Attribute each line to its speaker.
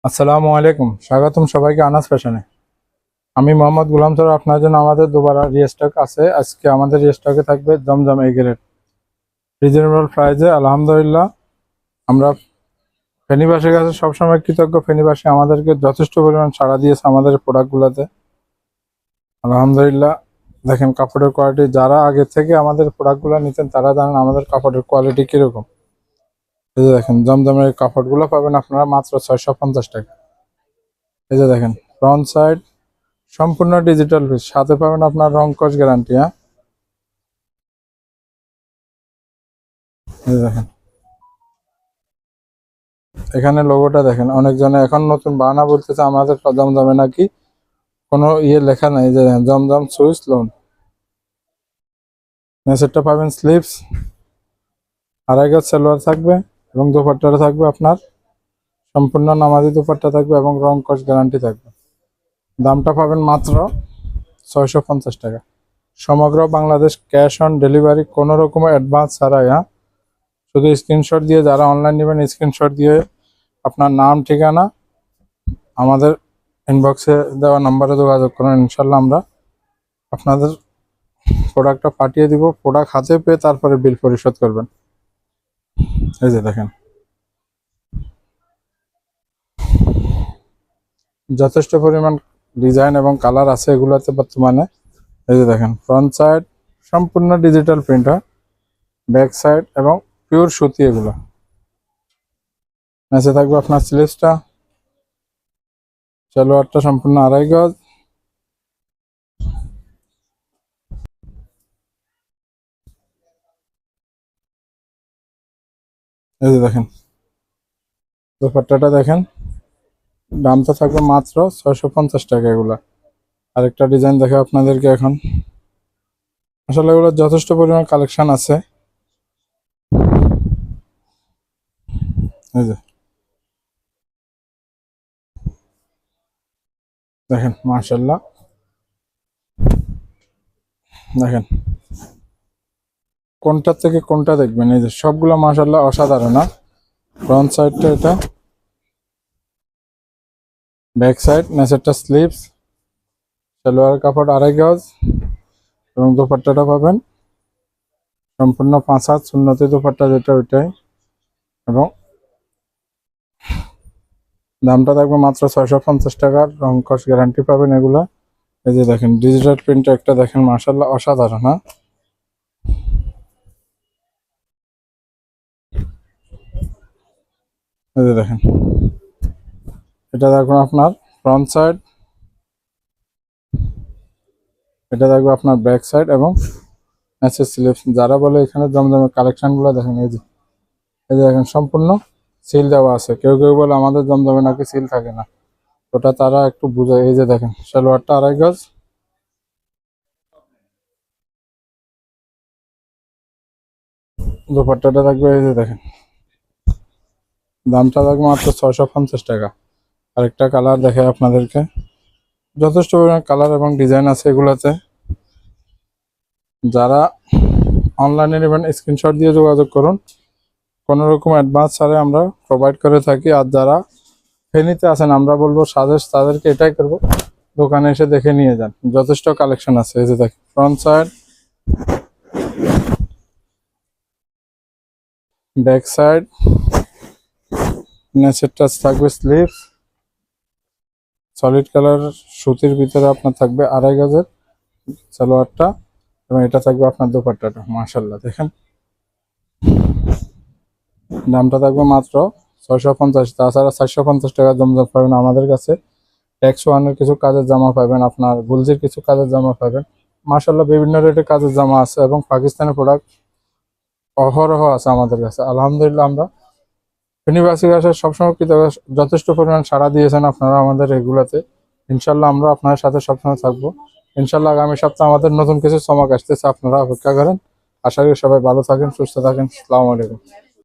Speaker 1: আসসালামু আলাইকুম, স্বাগতম সবাইকে আনাস ফ্যাশনে। আমি মোহাম্মদ গুলাম সর। আপনার জন্য আমাদের দুবারা রিস্টক আছে। আজকে আমাদের রিস্টকে থাকবে জমজম এ গ্রেড, রিজনেবল প্রাইসে। আলহামদুলিল্লাহ, আমরা ফেনীবাসীর কাছে সবসময় কৃতজ্ঞ। ফেনীবাসী আমাদেরকে যথেষ্ট পরিমাণ সাড়া দিয়েছে আমাদের প্রোডাক্টগুলোতে। আলহামদুলিল্লাহ, দেখেন কাপড়ের কোয়ালিটি। যারা আগে থেকে আমাদের প্রোডাক্টগুলো নিতেন তারা জানেন আমাদের কাপড়ের কোয়ালিটি কীরকম। এই যে দেখেন, জমজমের কাপড়গুলো পাবেন আপনারা মাত্র 650 টাকা। এই যে দেখেন, ফ্রন্ট সাইড সম্পূর্ণ ডিজিটাল পিস, সাথে পাবেন আপনার রং কস গ্যারান্টি। হ্যাঁ, এই যে দেখেন, এখানে লোগোটা দেখেন। অনেকজনে এখন নতুন বাহানা বলতেছে আমাদের জমজমে নাকি কোনো লেখা নাই। এই যে দেখেন, জমজম সুইস লোন। নেসেটটা পাবেন স্লিভস, আড়াই গজ সালোয়ার থাকবে এবং দুপাট্টাটা থাকবে আপনার সম্পূর্ণ নামাজি দুপাট্টা থাকবে এবং রং কস গ্যারান্টি থাকবে। দামটা পাবেন মাত্র 650 টাকা। সমগ্র বাংলাদেশ ক্যাশ অন ডেলিভারি, কোনো রকমের অ্যাডভান্স ছাড়াই। হ্যাঁ, শুধু স্ক্রিনশট দিয়ে, যারা অনলাইন নেবেন স্ক্রিনশট দিয়ে আপনার নাম ঠিকানা আমাদের ইনবক্সে দেওয়া নাম্বারে যোগাযোগ করেন। ইনশাল্লাহ আমরা আপনাদের প্রোডাক্টটা পাঠিয়ে দিব। প্রোডাক্ট হাতে পেয়ে তারপরে বিল পরিশোধ করবেন। এই যে দেখেন, যথেষ্ট পরিমাণ ডিজাইন এবং কালার আছে এগুলোতে বর্তমানে। এই যে দেখেন, ফ্রন্ট সাইড সম্পূর্ণ ডিজিটাল প্রিন্ট, ব্যাক সাইড এবং পিওর সুতি এগুলো। নিচে থাকবে আপনার স্লিভসটা, সালোয়ারটা সম্পূর্ণ আড়াই গজ। এই যে দেখেন, দুপাট্টাটা দেখেন। দামটা থাকবে মাত্র 650 টাকা এগুলা। আরেকটা ডিজাইন দেখে আপনাদেরকে এখন। আসলে এগুলো যথেষ্ট পরিমাণ কালেকশন আছে। এই যে দেখেন, মাশাআল্লাহ, দেখেন কোনটা থেকে কোনটা দেখবেন। এই যে সবগুলো মাশাআল্লাহ অসাধারণ। না, ফ্রন্ট সাইডটা এটা, ব্যাক সাইড, নেসেরটা স্লিভস, সালোয়ার কাপড় আড়াই গজ এবং দুপাট্টাটা পাবেন সম্পূর্ণ 5 হাত সুন্নতি দুপাট্টা, যেটা ওইটাই। এবং দামটা থাকবে মাত্র 650 টাকার। রং কস গ্যারান্টি পাবেন এগুলা। এই যে দেখেন, ডিজিটাল প্রিন্ট একটা দেখেন, মাশাআল্লাহ অসাধারণ। হ্যাঁ, এই যে দেখেন, এটা দেখুন আপনার ফ্রন্ট সাইড, এটা দেখবো আপনার ব্যাক সাইড এবং ম্যাচের স্লিভস। যারা বলে এখানে জমজমের কালেকশনগুলো দেখেন, এই যে দেখেন সম্পূর্ণ সিল দেওয়া আছে। কেউ কেউ বলে আমাদের জমজমে নাকি সিল থাকে না, ওটা তারা একটু বুঝায়। এই যে দেখেন, সালোয়ারটা আড়াই গজ, দুপাট্টাটা থাকবে। এই যে দেখেন, দামটা থাকবে মাত্র 650 টাকা। আরেকটা কালার দেখে আপনাদেরকে। যথেষ্ট পরিমাণ কালার এবং ডিজাইন আছে এগুলাতে। যারা অনলাইনে নেবেন স্ক্রিনশট দিয়ে যোগাযোগ করুন। কোনো রকম অ্যাডভান্স ছাড়াই আমরা প্রোভাইড করে থাকি। আর যারা ফেনীতে আছেন, আমরা বলবো সাজেস্ট তাদেরকে এটাই করবো, দোকানে এসে দেখে নিয়ে যান। যথেষ্ট কালেকশন আছে। এই যে দেখেন, ফ্রন্ট সাইড, ব্যাক সাইড, নেচেরটা থাকবে স্লিভস, সলিড কালার সুতির ভিতরে আপনার থাকবে আড়াই গজের সালোয়ারটা এবং এটা থাকবে আপনার দুপাট্টাটা। মাশাআল্লাহ, দেখেন দামটা থাকবে মাত্র 650। তাছাড়া 450 টাকা জমজম পাবেন আমাদের কাছে। ট্যাক্স ওয়ানের কিছু কাজের জামা পাবেন, আপনার গুলজির কিছু কাজের জামা পাবেন। মাশাআল্লাহ, বিভিন্ন রেটের কাজের জামা আছে এবং পাকিস্তানি প্রোডাক্ট অহরহ আছে আমাদের কাছে। আলহামদুলিল্লাহ, আমরা ফেনীবাসীর কাছে সবসময় যথেষ্ট পরিমাণ সাড়া দিয়েছেন আপনারা আমাদের এগুলাতে। ইনশাল্লাহ আমরা আপনার সাথে সবসময় থাকবো। ইনশাল্লাহ আগামী সপ্তাহে আমাদের নতুন কিছু চমক আসতেছে, আপনারা অপেক্ষা করেন। আশা করি সবাই ভালো থাকেন, সুস্থ থাকেন। আসসালামু আলাইকুম।